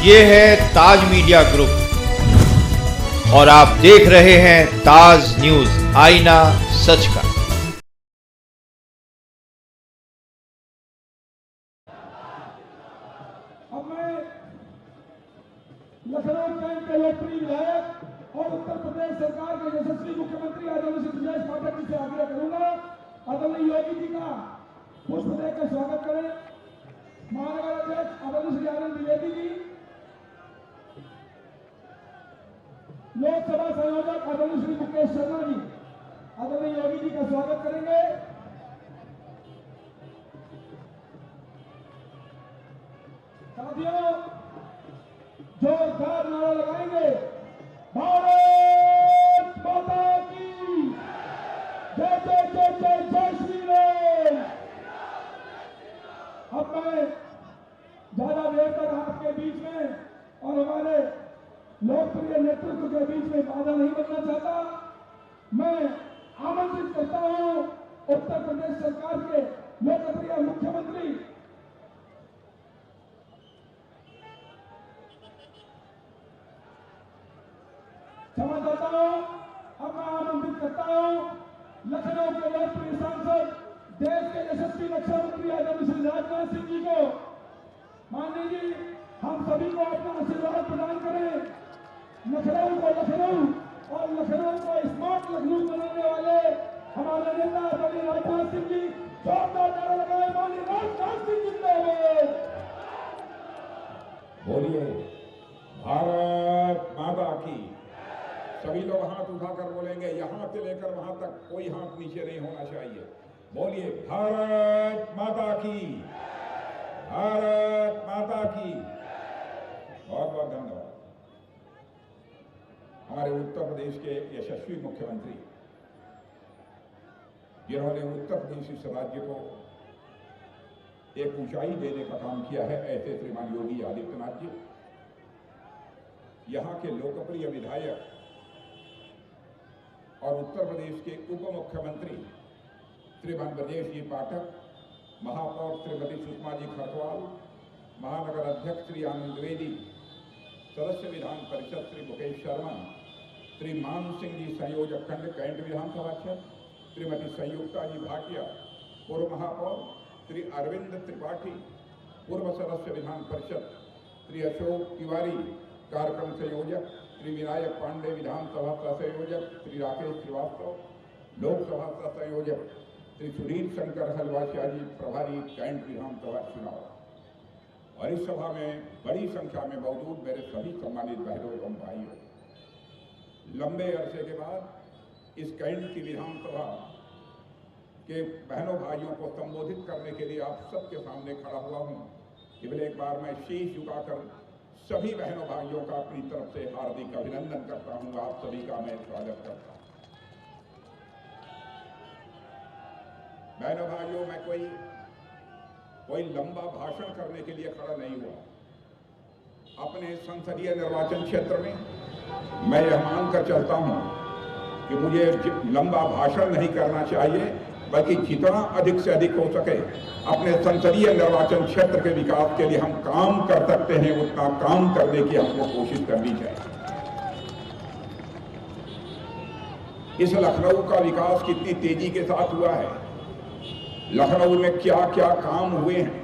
ये है ताज media group और आप देख रहे हैं ताज न्यूज, आईना सच का। अब मैं लखनऊ कैंट के लोकप्रिय विधायक और उत्तर प्रदेश सरकार के यशस्वी मुख्यमंत्री आदरणीय श्री ब्रजेश पाठक जी से आग्रह करूंगा, आदरणीय योगी जी का पुष्प देकर स्वागत करें। महानगर अध्यक्ष आदरणीय श्री आनंद द्विवेदी जी, लोकसभा संयोजक आदरणीय श्री मुकेश शर्मा जी, आदरणीय योगी जी का स्वागत करेंगे। साथियों, जोरदार नारा लगाएंगे, भारत माता की जय जय जय जय जय श्री राम। अब मैं ज्यादा देर तक आपके बीच में और हमारे लोकप्रिय नेतृत्व के बीच में बाधा नहीं बनना चाहता। मैं आमंत्रित करता हूं उत्तर प्रदेश सरकार के लोकप्रिय मुख्यमंत्री क्षमा चाहता हूं, अब मैं आमंत्रित करता हूं लखनऊ के लोकप्रिय सांसद, देश के यशस्वी रक्षा मंत्री आदरणीय श्री राजनाथ सिंह जी को। माननीय जी, हम सभी को अपना आशीर्वाद प्रदान करें। लखनऊ को लखनऊ और लखनऊ को स्मार्ट लखनऊ बनाने वाले हमारे नेता आदरणीय राजनाथ सिंह जी, जोरदार नारा लगाए, माननीय राजनाथ सिंह जिंदाबाद। बोलिए भारत माता की। सभी लोग हाथ उठाकर बोलेंगे, यहां से लेकर वहां तक कोई हाथ नीचे नहीं होना चाहिए। बोलिए भारत माता की, भारत माता की। बहुत बहुत धन्यवाद। हमारे उत्तर प्रदेश के यशस्वी मुख्यमंत्री, जिन्होंने उत्तर प्रदेश इस राज्य को एक ऊंचाई देने का काम किया है, ऐसे श्रीमान योगी आदित्यनाथ जी। यहां के लोकप्रिय विधायक और उत्तर प्रदेश के उप मुख्यमंत्री श्रीमान ब्रजेश जी पाठक, महापौर श्रीमती सुषमा जी खरवाल, महानगर अध्यक्ष श्री आनंद द्विवेदी, सदस्य विधान परिषद श्री मुकेश शर्मा, श्री मान सिंह जी संयोजक खंड कैंट विधानसभा क्षेत्र, श्रीमती संयुक्ता जी भाटिया, पूर्व महापौर श्री अरविंद त्रिपाठी, पूर्व सदस्य विधान परिषद श्री अशोक तिवारी, कार्यक्रम संयोजक श्री विनायक पांडे, विधानसभा संयोजक श्री राकेश श्रीवास्तव, लोकसभा संयोजक श्री सुधीर शंकर हलवासिया जी, प्रभारी कैंट विधानसभा चुनाव। और इस सभा में बड़ी संख्या में मौजूद मेरे सभी सम्मानित बहनों एवं भाइयों, लंबे अरसे के बाद इस कैंट की विधानसभा के बहनों भाइयों को संबोधित करने के लिए आप सबके सामने खड़ा हुआ हूं। केवल एक बार मैं शीश झुकाकर सभी बहनों भाइयों का अपनी तरफ से हार्दिक अभिनंदन करता हूं। आप सभी का मैं स्वागत करता हूं। बहनों भाइयों, मैं कोई लंबा भाषण करने के लिए खड़ा नहीं हुआ। अपने संसदीय निर्वाचन क्षेत्र में मैं यह मानकर चलता हूं कि मुझे लंबा भाषण नहीं करना चाहिए, बल्कि जितना अधिक से अधिक हो सके अपने संसदीय निर्वाचन क्षेत्र के विकास के लिए हम काम कर सकते हैं, उतना काम करने की हमको कोशिश करनी चाहिए। इस लखनऊ का विकास कितनी तेजी के साथ हुआ है, लखनऊ में क्या क्या काम हुए हैं,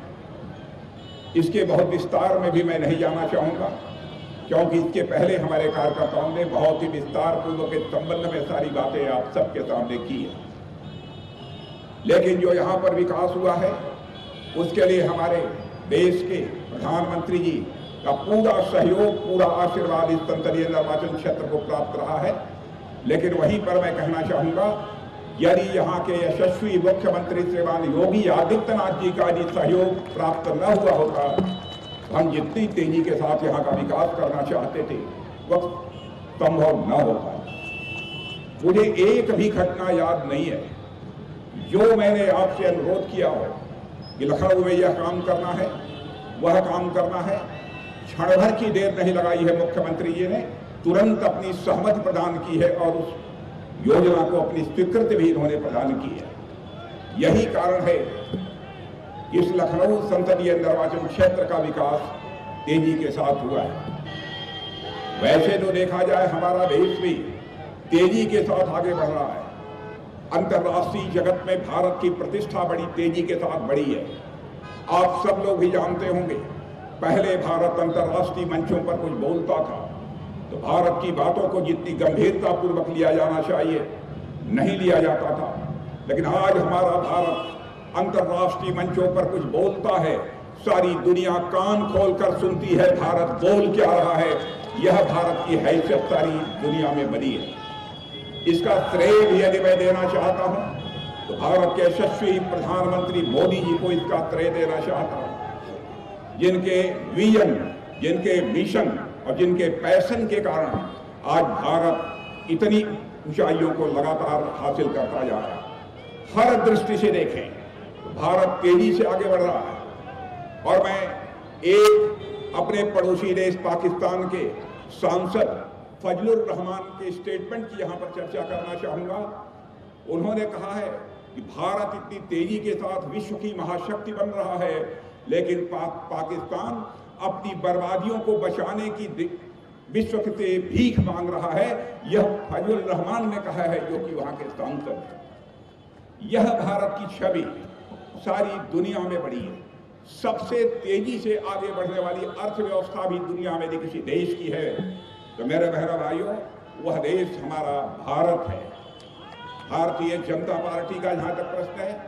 इसके बहुत विस्तार में भी मैं नहीं जाना चाहूंगा, क्योंकि इसके पहले हमारे कार्यकर्ताओं ने बहुत ही विस्तार पूर्वक के संबंध में सारी बातें आप सबके सामने की है। लेकिन जो यहाँ पर विकास हुआ है, उसके लिए हमारे देश के प्रधानमंत्री जी का पूरा सहयोग, पूरा आशीर्वाद इस संसदीय निर्वाचन क्षेत्र को प्राप्त रहा है। लेकिन वहीं पर मैं कहना चाहूंगा, यदि यहाँ के यशस्वी मुख्यमंत्री श्रीमान योगी आदित्यनाथ जी का यदि सहयोग प्राप्त न हुआ होता, हम जितनी तेजी के साथ यहाँ का विकास करना चाहते थे वह संभव न होता। मुझे एक भी घटना याद नहीं है जो मैंने आपसे अनुरोध किया हो कि लखनऊ में यह काम करना है, वह काम करना है, क्षण भर की देर नहीं लगाई है मुख्यमंत्री जी ने, तुरंत अपनी सहमति प्रदान की है और उस योजना को अपनी स्वीकृति भी इन्होंने प्रदान की है। यही कारण है कि इस लखनऊ संसदीय निर्वाचन क्षेत्र का विकास तेजी के साथ हुआ है। वैसे तो देखा जाए हमारा देश भी तेजी के साथ आगे बढ़ रहा है। अंतर्राष्ट्रीय जगत में भारत की प्रतिष्ठा बड़ी तेजी के साथ बढ़ी है। आप सब लोग भी जानते होंगे, पहले भारत अंतर्राष्ट्रीय मंचों पर कुछ बोलता था तो भारत की बातों को जितनी गंभीरता पूर्वक लिया जाना चाहिए नहीं लिया जाता था, लेकिन आज हमारा भारत अंतर्राष्ट्रीय मंचों पर कुछ बोलता है, सारी दुनिया कान खोलकर सुनती है भारत बोल क्या रहा है। यह भारत की हैसियत सारी दुनिया में बनी है। इसका श्रेय भी यदि मैं देना चाहता हूं तो भारत के यशस्वी प्रधानमंत्री मोदी जी को इसका श्रेय देना चाहता हूं, जिनके विजन, जिनके मिशन और जिनके पैशन के कारण आज भारत इतनी ऊंचाइयों को लगातार हासिल करता जा रहा है। हर दृष्टि से देखें तो भारत तेजी से आगे बढ़ रहा है। और मैं एक अपने पड़ोसी देश पाकिस्तान के सांसद फजलुर रहमान के स्टेटमेंट की यहां पर चर्चा करना चाहूंगा। उन्होंने कहा है कि भारत इतनी तेजी के साथ विश्व की महाशक्ति बन रहा है, लेकिन पाकिस्तान अपनी बर्बादियों को बचाने की विश्व से भीख मांग रहा है। यह फजलुर रहमान ने कहा है, जो कि वहां के सांसद हैं। यह भारत की छवि सारी दुनिया में बढ़ी है। सबसे तेजी से आगे बढ़ने वाली अर्थव्यवस्था भी दुनिया में किसी देश की है तो मेरे बहनों भाइयों, वह देश हमारा भारत है। भारतीय जनता पार्टी का जहां तक प्रश्न है,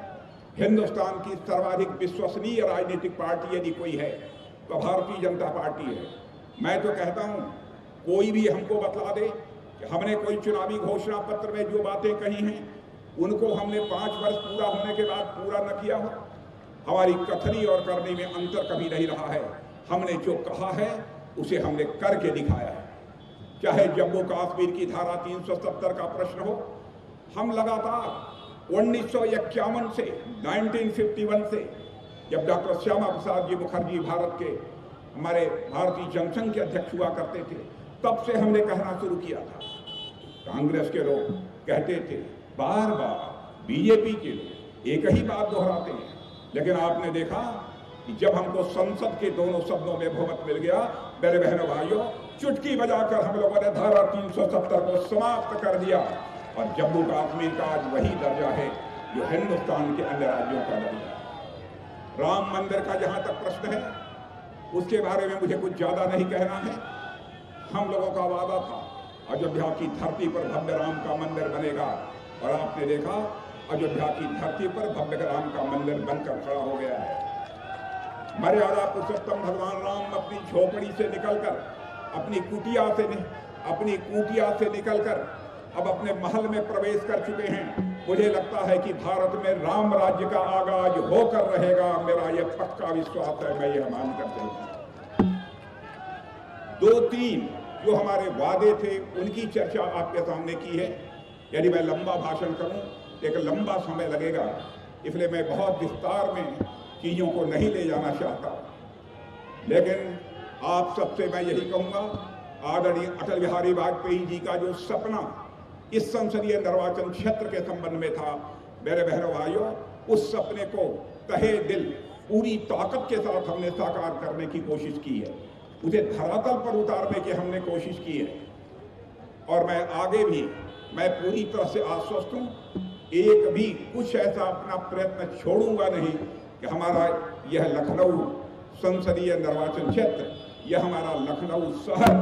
हिंदुस्तान की सर्वाधिक विश्वसनीय राजनीतिक पार्टी यदि कोई है तो भारतीय जनता पार्टी है। मैं तो कहता हूं, कोई भी हमको बतला दे कि हमने कोई चुनावी घोषणा पत्र में जो बातें कही हैं उनको हमने 5 वर्ष पूरा होने के बाद पूरा न किया हो। हमारी कथनी और करने में अंतर कभी नहीं रहा है। हमने जो कहा है उसे हमने करके दिखाया है। चाहे जम्मू कश्मीर की धारा 370 का प्रश्न हो, हम लगातार 1951 से 1951 से, जब डॉक्टर श्यामा प्रसाद जी मुखर्जी भारत के हमारे भारतीय जनसंघ के अध्यक्ष हुआ करते थे, तब से हमने कहना शुरू किया था। कांग्रेस के लोग कहते थे, बार बार बीजेपी के लोग एक ही बात दोहराते हैं, लेकिन आपने देखा कि जब हमको संसद के दोनों सदनों में बहुमत मिल गया, मेरे बहनों भाइयों, चुटकी बजाकर हम लोगों ने धारा 370 को समाप्त कर दिया और जम्मू कश्मीर का आज वही दर्जा है जो हिंदुस्तान के अन्य राज्यों का दर्जा है। राम मंदिर का जहां तक प्रश्न है, उसके बारे में मुझे कुछ ज्यादा नहीं कहना है। हम लोगों का वादा था अयोध्या की धरती पर भव्य राम का मंदिर बनेगा, और आपने देखा अयोध्या की धरती पर भव्य राम का मंदिर बनकर खड़ा हो गया है। मर्यादा पुरुषोत्तम भगवान राम अपनी झोपड़ी से निकलकर, अपनी कुटिया से निकलकर अब अपने महल में प्रवेश कर चुके हैं। मुझे लगता है कि भारत में राम राज्य का आगाज होकर रहेगा। मेरा यह पक्का विश्वास है, मैं यह मानकर चलता। 2-3 जो हमारे वादे थे उनकी चर्चा आपके सामने की है। यदि मैं लंबा भाषण करूं तो एक लंबा समय लगेगा, इसलिए मैं बहुत विस्तार में चीजों को नहीं ले जाना चाहता। लेकिन आप सबसे मैं यही कहूंगा, आदरणीय अटल बिहारी वाजपेयी जी का जो सपना इस संसदीय निर्वाचन क्षेत्र के संबंध में था, मेरे बहनों भाइयों, उस सपने को तहे दिल पूरी ताकत के साथ हमने साकार करने की कोशिश की है, उसे धरातल पर उतारने की हमने कोशिश की है। और मैं आगे भी मैं पूरी तरह से आश्वस्त हूं, एक भी कुछ ऐसा अपना प्रयत्न छोड़ूंगा नहीं कि हमारा यह लखनऊ संसदीय निर्वाचन क्षेत्र, यह हमारा लखनऊ शहर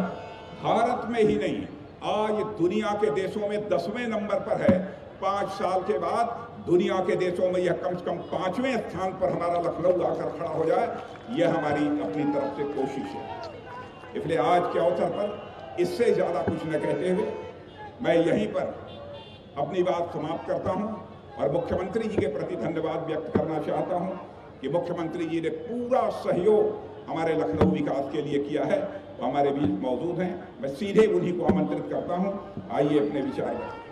भारत में ही नहीं आज दुनिया के देशों में 10वें नंबर पर है। 5 साल के बाद दुनिया के देशों में यह कम से कम 5वें स्थान पर हमारा लखनऊ आकर खड़ा हो जाए, यह हमारी अपनी तरफ से कोशिश है। इसलिए आज के अवसर पर इससे ज्यादा कुछ न कहते हुए मैं यहीं पर अपनी बात समाप्त करता हूं और मुख्यमंत्री जी के प्रति धन्यवाद व्यक्त करना चाहता हूं कि मुख्यमंत्री जी ने पूरा सहयोग हमारे लखनऊ विकास के लिए किया है, वो हमारे बीच मौजूद हैं। मैं सीधे उन्हीं को आमंत्रित करता हूं, आइए अपने विचार करें।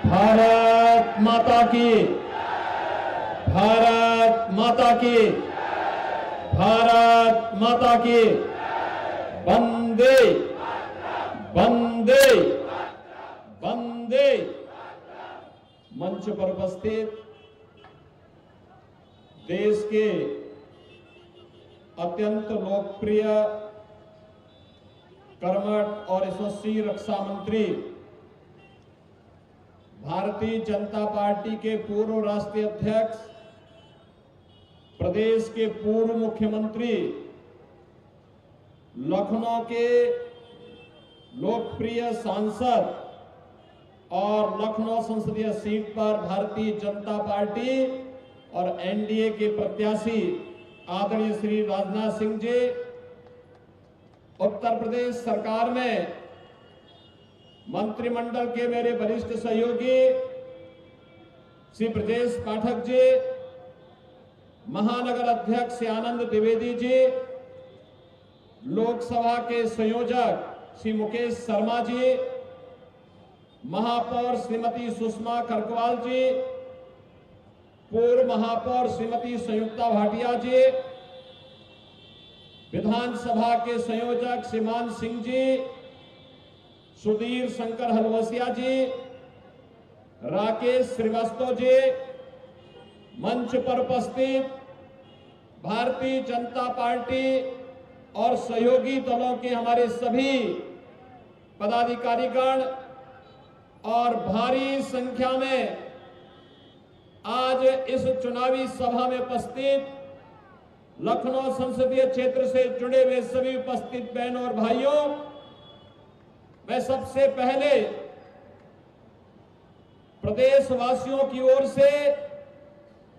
भारत माता की, भारत माता की, भारत माता की, वंदे वंदे मंच पर उपस्थित देश के अत्यंत लोकप्रिय, कर्मठ और यशस्वी रक्षा मंत्री, भारतीय जनता पार्टी के पूर्व राष्ट्रीय अध्यक्ष, प्रदेश के पूर्व मुख्यमंत्री, लखनऊ के लोकप्रिय सांसद और लखनऊ संसदीय सीट पर भारतीय जनता पार्टी और एनडीए के प्रत्याशी आदरणीय श्री राजनाथ सिंह जी, उत्तर प्रदेश सरकार में मंत्रिमंडल के मेरे वरिष्ठ सहयोगी श्री ब्रजेश पाठक जी, महानगर अध्यक्ष श्री आनंद द्विवेदी जी, लोकसभा के संयोजक श्री मुकेश शर्मा जी, महापौर श्रीमती सुषमा खरकवाल जी, पूर्व महापौर श्रीमती संयुक्ता भाटिया जी, विधानसभा के संयोजक श्रीमान सिंह जी, सुधीर शंकर हलवसिया जी, राकेश श्रीवास्तव जी, मंच पर उपस्थित भारतीय जनता पार्टी और सहयोगी दलों के हमारे सभी पदाधिकारीगण और भारी संख्या में आज इस चुनावी सभा में उपस्थित लखनऊ संसदीय क्षेत्र से जुड़े हुए सभी उपस्थित बहनों और भाइयों, मैं सबसे पहले प्रदेशवासियों की ओर से,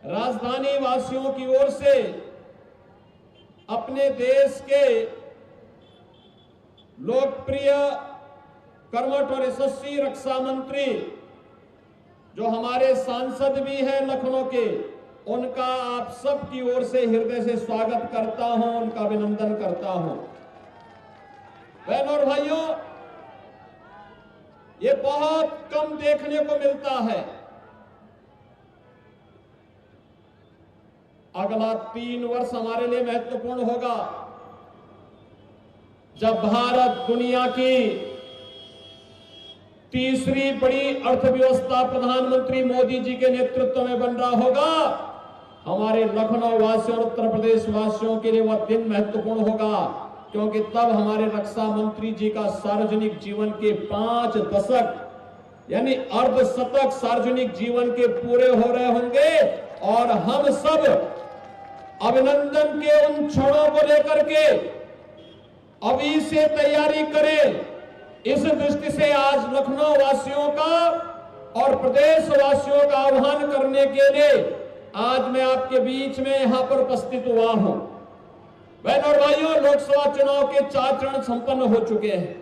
राजधानी वासियों की ओर से, अपने देश के लोकप्रिय, कर्मठ और यशस्वी रक्षा मंत्री जो हमारे सांसद भी हैं लखनऊ के, उनका आप सब की ओर से हृदय से स्वागत करता हूं, उनका अभिनंदन करता हूं। बहनों और भाइयों, ये बहुत कम देखने को मिलता है। अगला 3 वर्ष हमारे लिए महत्वपूर्ण होगा जब भारत दुनिया की तीसरी बड़ी अर्थव्यवस्था प्रधानमंत्री मोदी जी के नेतृत्व में बन रहा होगा। हमारे लखनऊ वासियों और उत्तर प्रदेश वासियों के लिए वह दिन महत्वपूर्ण होगा, क्योंकि तब हमारे रक्षा मंत्री जी का सार्वजनिक जीवन के 5 दशक यानी अर्धशतक सार्वजनिक जीवन के पूरे हो रहे होंगे और हम सब अभिनंदन के उन क्षणों को लेकर के अभी से तैयारी करें। इस दृष्टि से आज लखनऊ वासियों का और प्रदेश वासियों का आह्वान करने के लिए आज मैं आपके बीच में यहां पर उपस्थित हुआ हूं। बहनों और भाइयों, लोकसभा चुनाव के 4 चरण संपन्न हो चुके हैं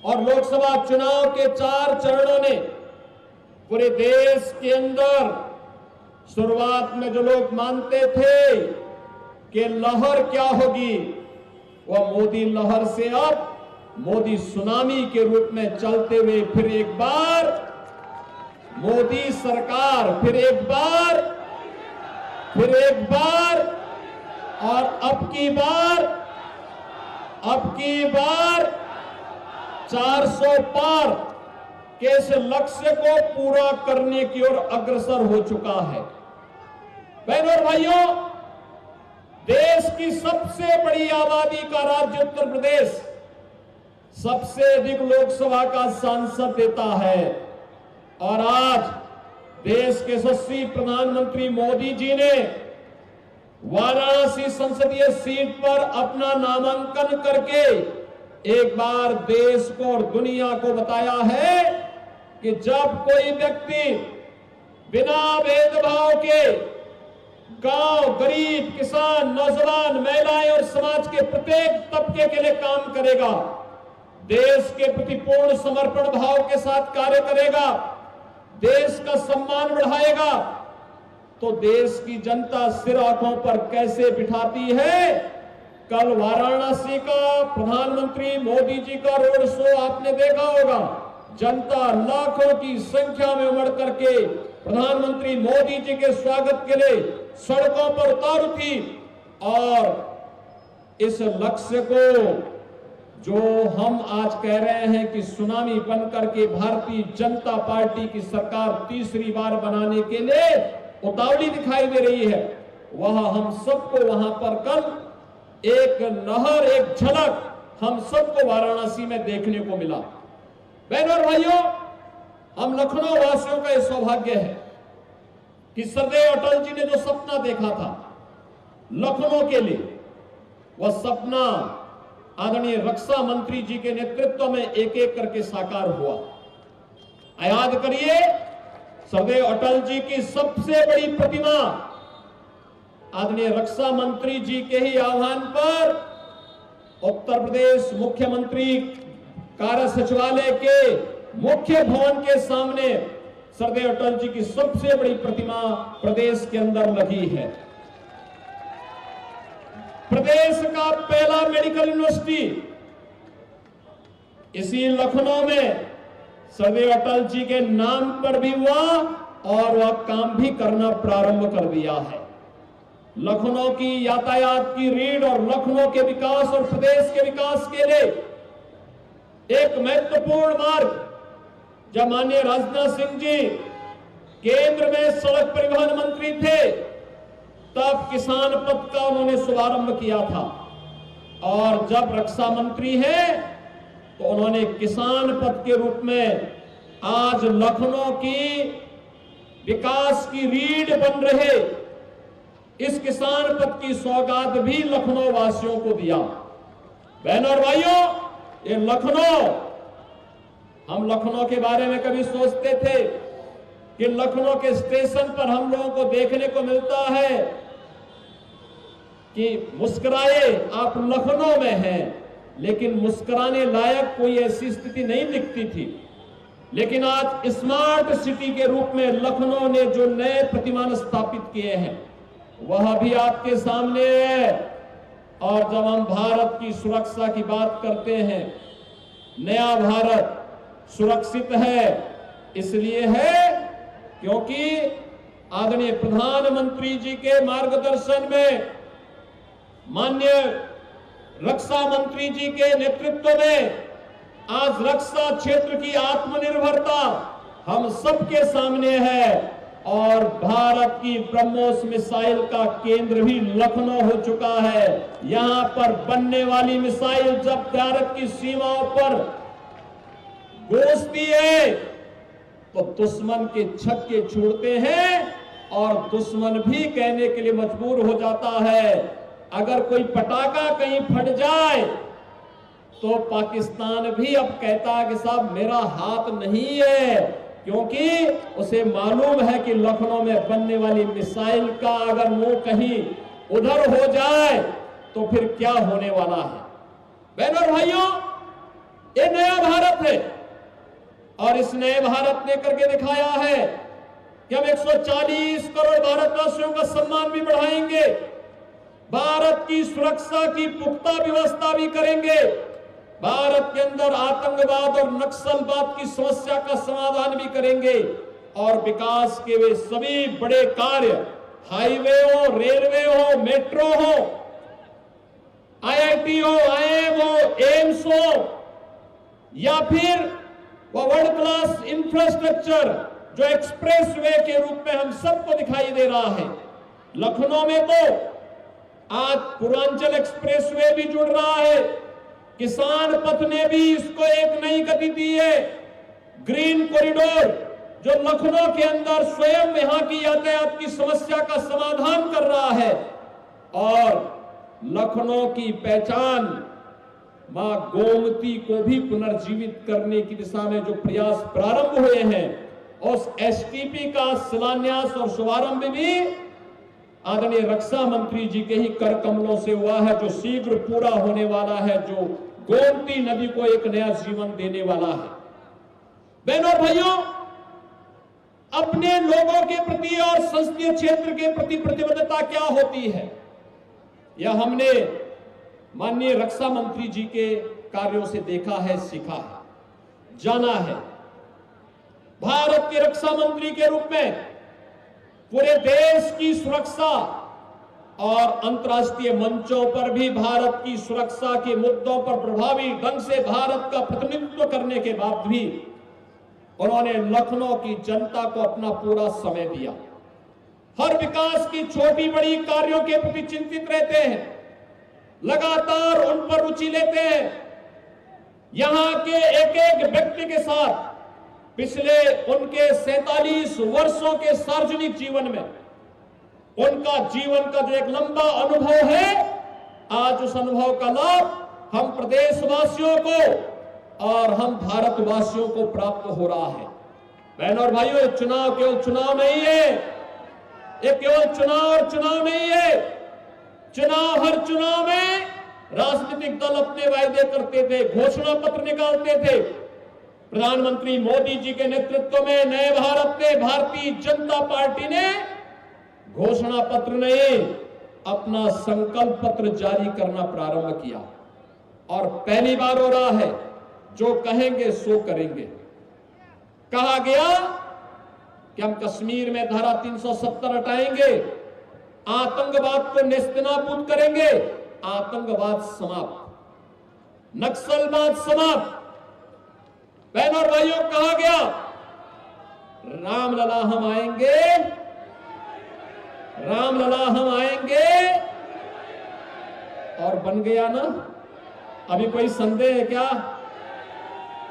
और लोकसभा चुनाव के 4 चरणों ने पूरे देश के अंदर, शुरुआत में जो लोग मानते थे कि लहर क्या होगी, वह मोदी लहर से अब मोदी सुनामी के रूप में चलते हुए फिर एक बार मोदी सरकार, फिर एक बार और अब की बार 400 पार के इस लक्ष्य को पूरा करने की ओर अग्रसर हो चुका है। बहनों और भाइयों, देश की सबसे बड़ी आबादी का राज्य उत्तर प्रदेश सबसे अधिक लोकसभा का सांसद देता है और आज देश के यशस्वी प्रधानमंत्री मोदी जी ने वाराणसी संसदीय सीट पर अपना नामांकन करके एक बार देश को और दुनिया को बताया है कि जब कोई व्यक्ति बिना भेदभाव के गांव, गरीब, किसान, नौजवान, महिलाएं और समाज के प्रत्येक तबके के लिए काम करेगा, देश के प्रति पूर्ण समर्पण भाव के साथ कार्य करेगा, देश का सम्मान बढ़ाएगा, तो देश की जनता सिर आंखों पर कैसे बिठाती है। कल वाराणसी का प्रधानमंत्री मोदी जी का रोड शो आपने देखा होगा। जनता लाखों की संख्या में उमड़ करके प्रधानमंत्री मोदी जी के स्वागत के लिए सड़कों पर उतारू थी और इस लक्ष्य को जो हम आज कह रहे हैं कि सुनामी बनकर के भारतीय जनता पार्टी की सरकार तीसरी बार बनाने के लिए उतावली दिखाई दे रही है, वह हम सबको वहां पर कल एक नहर, एक झलक हम सबको वाराणसी में देखने को मिला। बहनों और भाइयों, हम लखनऊ वासियों का यह सौभाग्य है कि सरदेव अटल जी ने जो सपना देखा था लखनऊ के लिए, वह सपना आदरणीय रक्षा मंत्री जी के नेतृत्व में एक एक करके साकार हुआ। याद करिए, सरदेव अटल जी की सबसे बड़ी प्रतिमा आदरणीय रक्षा मंत्री जी के ही आह्वान पर उत्तर प्रदेश मुख्यमंत्री कार्य सचिवालय के मुख्य भवन के सामने सरदेव अटल जी की सबसे बड़ी प्रतिमा प्रदेश के अंदर लगी है। प्रदेश का पहला मेडिकल यूनिवर्सिटी इसी लखनऊ में सरदेव अटल जी के नाम पर भी हुआ और वह काम भी करना प्रारंभ कर दिया है। लखनऊ की यातायात की रीढ़ और लखनऊ के विकास और प्रदेश के विकास के लिए एक महत्वपूर्ण मार्ग, जब माननीय राजनाथ सिंह जी केंद्र में सड़क परिवहन मंत्री थे, तब किसान पथ का उन्होंने शुभारंभ किया था, और जब रक्षा मंत्री हैं तो उन्होंने किसान पथ के रूप में आज लखनऊ की विकास की रीढ़ बन रहे इस किसान पथ की सौगात भी लखनऊ वासियों को दिया। बहनों और भाइयों, ये लखनऊ, हम लखनऊ के बारे में कभी सोचते थे कि लखनऊ के स्टेशन पर हम लोगों को देखने को मिलता है कि मुस्कुराए आप लखनऊ में हैं, लेकिन मुस्कुराने लायक कोई ऐसी स्थिति नहीं दिखती थी। लेकिन आज स्मार्ट सिटी के रूप में लखनऊ ने जो नए प्रतिमान स्थापित किए हैं वह भी आपके सामने है। और जब हम भारत की सुरक्षा की बात करते हैं, नया भारत सुरक्षित है इसलिए है क्योंकि आदरणीय प्रधानमंत्री जी के मार्गदर्शन में, माननीय रक्षा मंत्री जी के नेतृत्व में आज रक्षा क्षेत्र की आत्मनिर्भरता हम सबके सामने है, और भारत की ब्रह्मोस मिसाइल का केंद्र भी लखनऊ हो चुका है। यहां पर बनने वाली मिसाइल जब भारत की सीमाओं पर घुसती है तो दुश्मन के छक्के छूटते हैं और दुश्मन भी कहने के लिए मजबूर हो जाता है। अगर कोई पटाखा कहीं फट जाए तो पाकिस्तान भी अब कहता है कि साहब मेरा हाथ नहीं है, क्योंकि उसे मालूम है कि लखनऊ में बनने वाली मिसाइल का अगर मुंह कहीं उधर हो जाए तो फिर क्या होने वाला है। बहनों और भाइयों, ये नया भारत है और इस नए भारत ने करके दिखाया है कि हम 140 करोड़ भारतवासियों का सम्मान भी बढ़ाएंगे, भारत की सुरक्षा की पुख्ता व्यवस्था भी करेंगे, भारत के अंदर आतंकवाद और नक्सलवाद की समस्या का समाधान भी करेंगे, और विकास के वे सभी बड़े कार्य, हाईवे हो, रेलवे हो, मेट्रो हो, आईआईटी हो, आईआईएम हो, एम्स हो, या फिर वो वर्ल्ड क्लास इंफ्रास्ट्रक्चर जो एक्सप्रेस वे के रूप में हम सबको दिखाई दे रहा है। लखनऊ में तो आज पूर्वांचल एक्सप्रेस वे भी जुड़ रहा है, किसान पथ ने भी इसको एक नई गति दी है। ग्रीन कॉरिडोर जो लखनऊ के अंदर स्वयं यहां की यातायात की समस्या का समाधान कर रहा है, और लखनऊ की पहचान मां गोमती को भी पुनर्जीवित करने की दिशा में जो प्रयास प्रारंभ हुए हैं, उस एसटीपी का शिलान्यास और शुभारंभ भी आदरणीय रक्षा मंत्री जी के ही कर कमलों से हुआ है, जो शीघ्र पूरा होने वाला है, जो गोमती नदी को एक नया जीवन देने वाला है। बहनों और भाइयों, अपने लोगों के प्रति और संसदीय क्षेत्र के प्रति प्रतिबद्धता क्या होती है, यह हमने माननीय रक्षा मंत्री जी के कार्यों से देखा है, सीखा है, जाना है। भारत के रक्षा मंत्री के रूप में पूरे देश की सुरक्षा और अंतर्राष्ट्रीय मंचों पर भी भारत की सुरक्षा के मुद्दों पर प्रभावी ढंग से भारत का प्रतिनिधित्व करने के बाद भी उन्होंने लखनऊ की जनता को अपना पूरा समय दिया। हर विकास की छोटी बड़ी कार्यों के प्रति चिंतित रहते हैं, लगातार उन पर रुचि लेते हैं। यहां के एक एक व्यक्ति के साथ पिछले उनके 47 वर्षों के सार्वजनिक जीवन में उनका जीवन का जो एक लंबा अनुभव है, आज उस अनुभव का लाभ हम प्रदेशवासियों को और हम भारतवासियों को प्राप्त हो रहा है। बहनों और भाइयों, चुनाव केवल चुनाव नहीं है, ये केवल चुनाव और चुनाव नहीं है। चुनाव, हर चुनाव में राजनीतिक दल अपने वायदे करते थे, घोषणा पत्र निकालते थे। प्रधानमंत्री मोदी जी के नेतृत्व में नए भारत में भारतीय जनता पार्टी ने घोषणा पत्र नहीं, अपना संकल्प पत्र जारी करना प्रारंभ किया और पहली बार हो रहा है, जो कहेंगे सो करेंगे। कहा गया कि हम कश्मीर में धारा 370 हटाएंगे, आतंकवाद को नेस्तनाबूद करेंगे, आतंकवाद समाप्त, नक्सलवाद समाप्त। बहनों और भाइयों, कहा गया रामलला हम आएंगे, रामलला हम आएंगे, और बन गया ना। अभी कोई संदेह है क्या?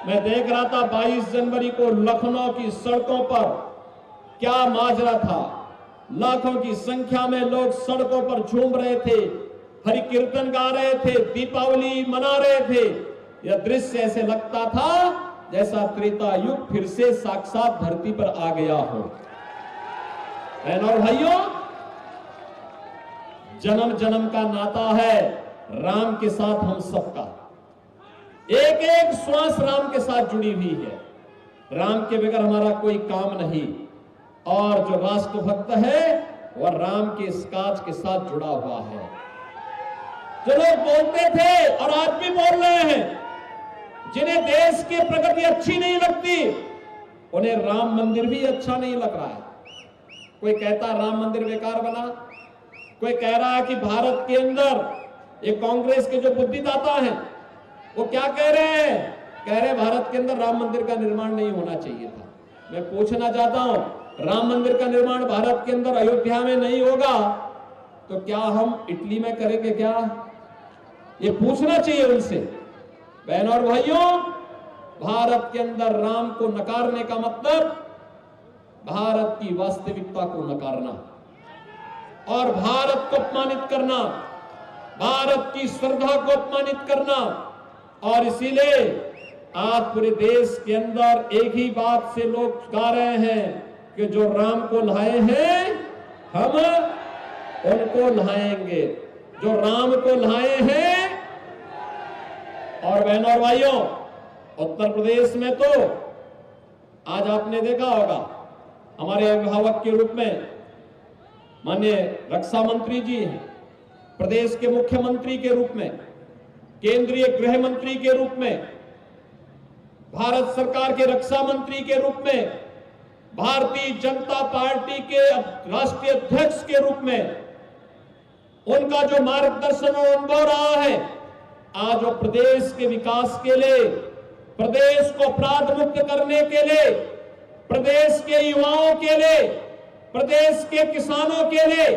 मैं देख रहा था 22 जनवरी को लखनऊ की सड़कों पर क्या माजरा था। लाखों की संख्या में लोग सड़कों पर झूम रहे थे, हरि कीर्तन गा रहे थे, दीपावली मना रहे थे। यह दृश्य ऐसे लगता था जैसा त्रेता युग फिर से साक्षात धरती पर आ गया हो। बहनों और भाइयों, जन्म जन्म का नाता है राम के साथ हम सबका। एक एक श्वास राम के साथ जुड़ी हुई है। राम के बगैर हमारा कोई काम नहीं। और जो राष्ट्रभक्त है वह राम के इस काज के साथ जुड़ा हुआ है। जो लोग बोलते थे और आज भी बोल रहे हैं, जिन्हें देश की प्रगति अच्छी नहीं लगती, उन्हें राम मंदिर भी अच्छा नहीं लग रहा है। कोई कहता राम मंदिर बेकार बना, कोई कह रहा है कि भारत के अंदर ये कांग्रेस के जो बुद्धिदाता हैं वो क्या कह रहे हैं? कह रहे भारत के अंदर राम मंदिर का निर्माण नहीं होना चाहिए था। मैं पूछना चाहता हूं, राम मंदिर का निर्माण भारत के अंदर अयोध्या में नहीं होगा तो क्या हम इटली में करेंगे क्या? ये पूछना चाहिए उनसे। बहनों और भाइयों, भारत के अंदर राम को नकारने का मतलब भारत की वास्तविकता को नकारना और भारत को अपमानित करना, भारत की श्रद्धा को अपमानित करना। और इसीलिए आज पूरे देश के अंदर एक ही बात से लोग गा रहे हैं कि जो राम को लाए हैं हम उनको लाएंगे, जो राम को लाए हैं। और बहनों और भाइयों, उत्तर प्रदेश में तो आज आपने देखा होगा, हमारे अभिभावक के रूप में माननीय रक्षा मंत्री जी हैं, प्रदेश के मुख्यमंत्री के रूप में, केंद्रीय गृह मंत्री के रूप में, भारत सरकार के रक्षा मंत्री के रूप में, भारतीय जनता पार्टी के राष्ट्रीय अध्यक्ष के रूप में उनका जो मार्गदर्शन और अनुभव रहा है, आज वो प्रदेश के विकास के लिए, प्रदेश को अपराध मुक्त करने के लिए, प्रदेश के युवाओं के लिए, प्रदेश के किसानों के लिए,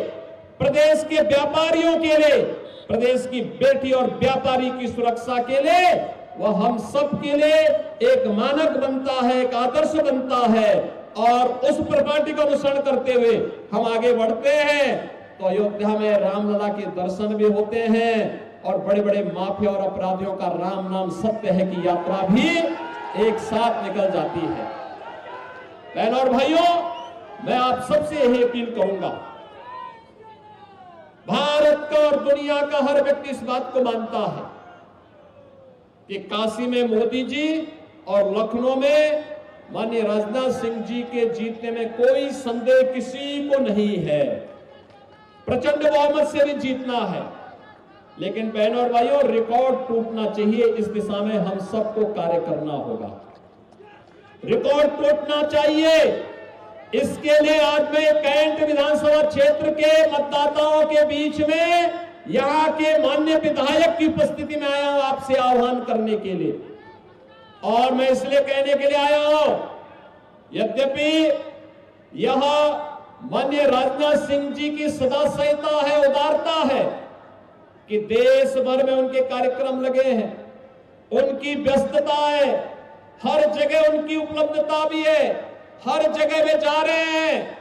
प्रदेश के व्यापारियों के लिए, प्रदेश की बेटी और व्यापारी की सुरक्षा के लिए वह हम सब के लिए एक मानक बनता है, एक आदर्श बनता है। और उस प्रपार्टी का अनुसरण करते हुए हम आगे बढ़ते हैं तो अयोध्या में रामलला के दर्शन भी होते हैं और बड़े बड़े माफिया और अपराधियों का राम नाम सत्य है की यात्रा भी एक साथ निकल जाती है। बहनों और भाइयों, मैं आप सबसे यही अपील करूंगा, भारत का और दुनिया का हर व्यक्ति इस बात को मानता है कि काशी में मोदी जी और लखनऊ में माननीय राजनाथ सिंह जी के जीतने में कोई संदेह किसी को नहीं है। प्रचंड बहुमत से भी जीतना है, लेकिन बहनों और भाइयों, रिकॉर्ड टूटना चाहिए। इस दिशा में हम सबको कार्य करना होगा। रिकॉर्ड टूटना चाहिए इसके लिए आज मैं कैंट विधानसभा क्षेत्र के मतदाताओं के बीच में यहाँ के माननीय विधायक की उपस्थिति में आया हूं आपसे आह्वान करने के लिए। और मैं इसलिए कहने के लिए आया हूं, यद्यपि यह माननीय राजनाथ सिंह जी की सदा संहिता है, उदारता है कि देश भर में उनके कार्यक्रम लगे हैं, उनकी व्यस्तता है, हर जगह उनकी उपलब्धता भी है, हर जगह वे जा रहे हैं।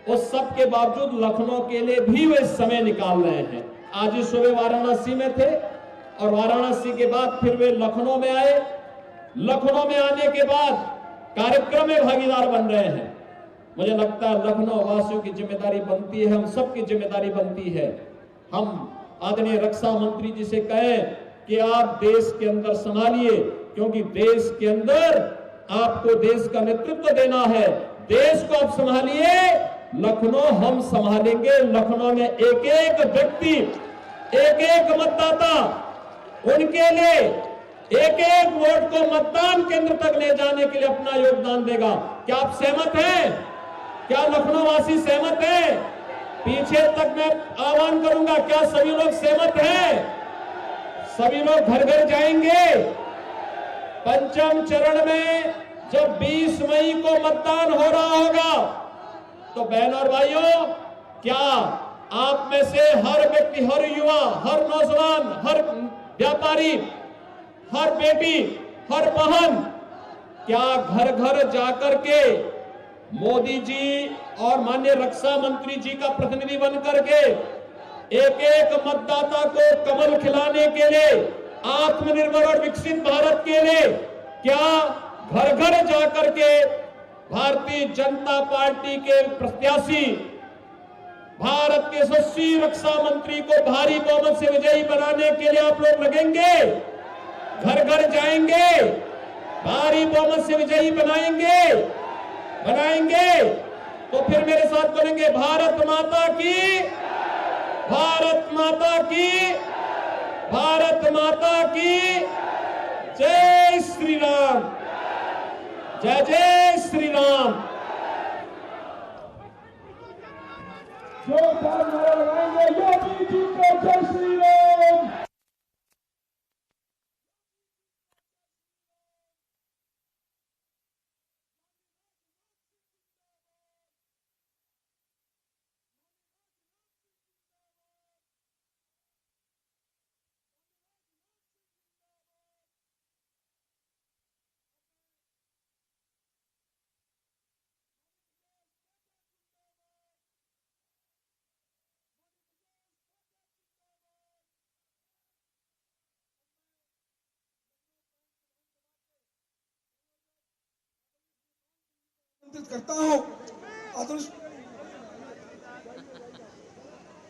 उस सब के बावजूद लखनऊ के लिए भी वे समय निकाल रहे हैं। आज ही सुबह वाराणसी में थे और वाराणसी के बाद फिर वे लखनऊ में आए। लखनऊ में आने के बाद कार्यक्रम में भागीदार बन रहे हैं। मुझे लगता है लखनऊ वासियों की जिम्मेदारी बनती है, हम सबकी जिम्मेदारी बनती है। हम आदरणीय रक्षा मंत्री जी से कहें कि आप देश के अंदर संभालिए, क्योंकि देश के अंदर आपको देश का नेतृत्व देना है। देश को आप संभालिए, लखनऊ हम संभालेंगे। लखनऊ में एक एक व्यक्ति, एक एक मतदाता, उनके लिए एक एक वोट को मतदान केंद्र तक ले जाने के लिए अपना योगदान देगा। क्या आप सहमत हैं? क्या लखनऊ वासी सहमत हैं? पीछे तक मैं आह्वान करूंगा, क्या सभी लोग सहमत हैं? सभी लोग घर घर जाएंगे। पंचम चरण में जब 20 मई को मतदान हो रहा होगा तो बहनों और भाइयों, क्या आप में से हर व्यक्ति, हर युवा, हर नौजवान, हर व्यापारी, हर बेटी, हर बहन, क्या घर घर जाकर के मोदी जी और माननीय रक्षा मंत्री जी का प्रतिनिधि बन करके एक एक मतदाता को कमल खिलाने के लिए, आत्मनिर्भर और विकसित भारत के लिए क्या घर घर जाकर के भारतीय जनता पार्टी के प्रत्याशी, भारत के यशस्वी रक्षा मंत्री को भारी बहुमत से विजयी बनाने के लिए आप लोग लगेंगे? घर घर जाएंगे, भारी बहुमत से विजयी बनाएंगे? तो फिर मेरे साथ बोलेंगे, भारत माता की, भारत माता की, भारत माता की जय श्री राम, जय जय श्री राम। जोरदार नारा लगाएंगे, योगी जी को जय श्री राम। करता हूं,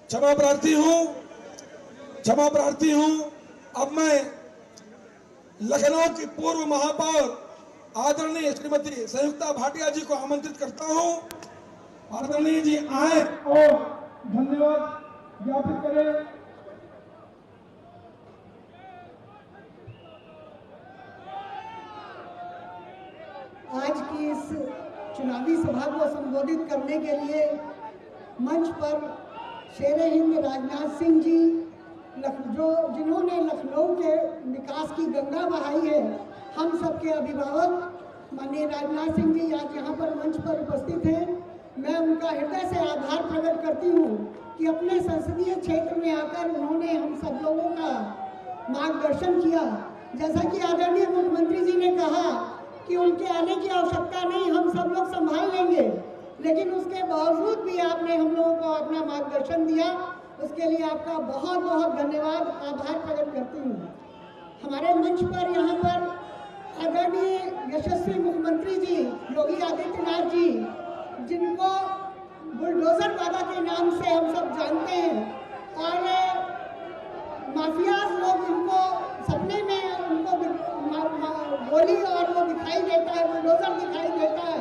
क्षमा प्रार्थी हूं। अब मैं लखनऊ की पूर्व महापौर आदरणीय श्रीमती संयुक्ता भाटिया जी को आमंत्रित करता हूं। आदरणीय जी आए और धन्यवाद ज्ञापित करें। आज की इस चुनावी सभा को संबोधित करने के लिए मंच पर शेरे हिंद राजनाथ सिंह जी, जिन्होंने लखनऊ के विकास की गंगा बहाई है, हम सबके अभिभावक माननीय राजनाथ सिंह जी आज यहाँ पर मंच पर उपस्थित हैं। मैं उनका हृदय से आभार प्रकट करती हूँ कि अपने संसदीय क्षेत्र में आकर उन्होंने हम सब लोगों का मार्गदर्शन किया। जैसा कि आदरणीय मुख्यमंत्री जी ने कहा कि उनके आने की आवश्यकता नहीं, हम सब लोग संभाल लेंगे, लेकिन उसके बावजूद भी आपने हम लोगों को अपना मार्गदर्शन दिया। उसके लिए आपका बहुत बहुत धन्यवाद, आभार प्रकट करती हूँ। हमारे मंच पर यहाँ पर आदरणीय यशस्वी मुख्यमंत्री जी योगी आदित्यनाथ जी, जिनको बुलडोजर बाबा के नाम से हम सब जानते हैं, और माफियाज लोग इनको सपने में उनको गोली और वो दिखाई देता है, बुलडोजर दिखाई देता है।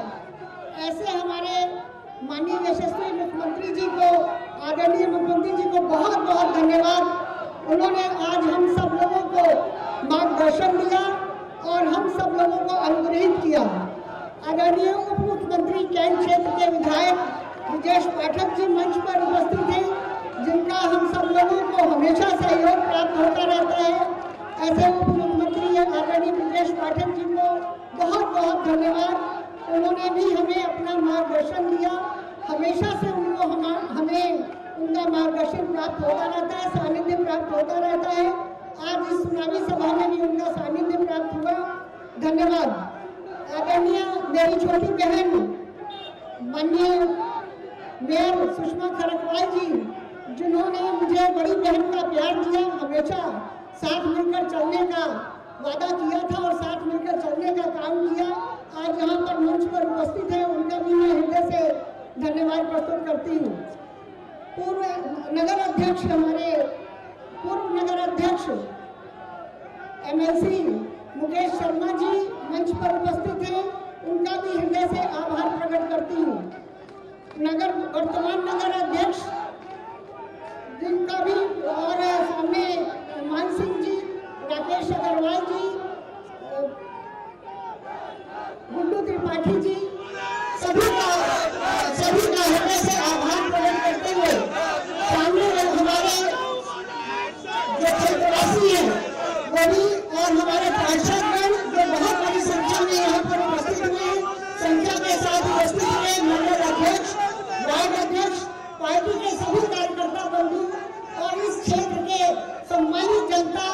ऐसे हमारे माननीय यशस्वी मुख्यमंत्री जी को, आदरणीय मुख्यमंत्री जी को बहुत बहुत धन्यवाद। उन्होंने आज हम सब लोगों को मार्गदर्शन दिया और हम सब लोगों को अनुग्रहित किया। आदरणीय उप मुख्यमंत्री कैंट क्षेत्र के विधायक विधायक ब्रजेश पाठक जी मंच पर उपस्थित हैं, जिनका हम सब लोगों को हमेशा सहयोग प्राप्त होता रहता है। ऐसे उप मुख्यमंत्री आदरणीय ब्रजेश पाठक जी को बहुत बहुत धन्यवाद। उन्होंने भी हमें अपना मार्गदर्शन दिया, हमेशा से उनको हमें उनका मार्गदर्शन प्राप्त होता रहता है, सानिध्य प्राप्त होता रहता है। आज इस चुनावी सभा में भी उनका सानिध्य प्राप्त हुआ, धन्यवाद। आदरणीय मेरी छोटी बहन माननीय मेयर सुषमा खरकवाल जी, जिन्होंने मुझे बड़ी बहन का प्यार दिया, हमेशा साथ मिलकर चलने का वादा किया था और साथ मिलकर चलने का काम किया, आज यहाँ पर मंच पर उपस्थित है, उनका भी मैं हृदय से धन्यवाद प्रस्तुत करती हूँ। पूर्व नगर अध्यक्ष हमारे पूर्व नगर अध्यक्ष MLC मुकेश शर्मा जी मंच पर उपस्थित हैं, उनका भी हृदय से आभार प्रकट करती हूँ। वर्तमान नगर अध्यक्ष जिनका भी, और सामने मान सिंह जी, राकेश अग्रवाल जी, गुड्डू त्रिपाठी जी, सभी का हृदय से आभार प्रकट करते हुए सामने हमारे जो क्षेत्रवासी हैं वो भी और हमारे पार्षदगण जो बहुत बड़ी संख्या में यहाँ पर उपस्थित हुए हैं, संख्या के साथ उपस्थित हुए मंडल अध्यक्ष, वार्ड अध्यक्ष, पार्टी के सभी कार्यकर्ता बंधु और इस क्षेत्र के सम्मानित जनता,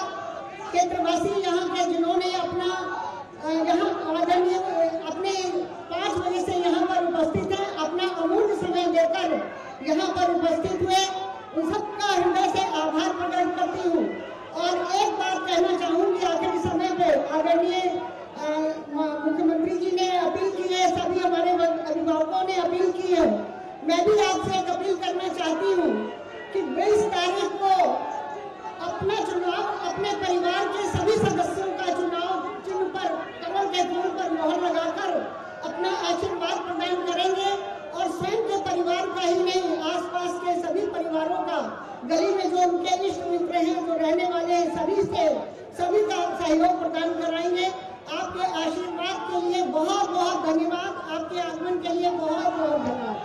क्षेत्रवासी यहाँ के जिन्होंने अपना यहाँ अपने 5 बजे से यहाँ पर उपस्थित है, अपना अमूल्य समय देकर यहाँ पर उपस्थित हुए, उन सबका हृदय से आभार प्रकट करती हूँ। और एक बात कहना चाहूँगी आखिरी समय पे, आदरणीय मुख्यमंत्री जी ने अपील की है, सभी हमारे अभिभावकों ने अपील की है, मैं भी आपसे एक अपील करना चाहती हूँ कि 20 तारीख को अपना चुनाव अपने परिवार के सभी सदस्यों का चुनाव चिन्ह पर कमल के फूल पर मोहर लगाकर अपना आशीर्वाद प्रदान करेंगे और स्वयं के परिवार का ही नहीं, आसपास के सभी परिवारों का, गली में जो उनके इष्ट मित्र हैं, जो रहने वाले हैं, सभी का सहयोग प्रदान कराएंगे। आपके आशीर्वाद के लिए बहुत बहुत धन्यवाद, आपके आगमन के लिए बहुत बहुत धन्यवाद।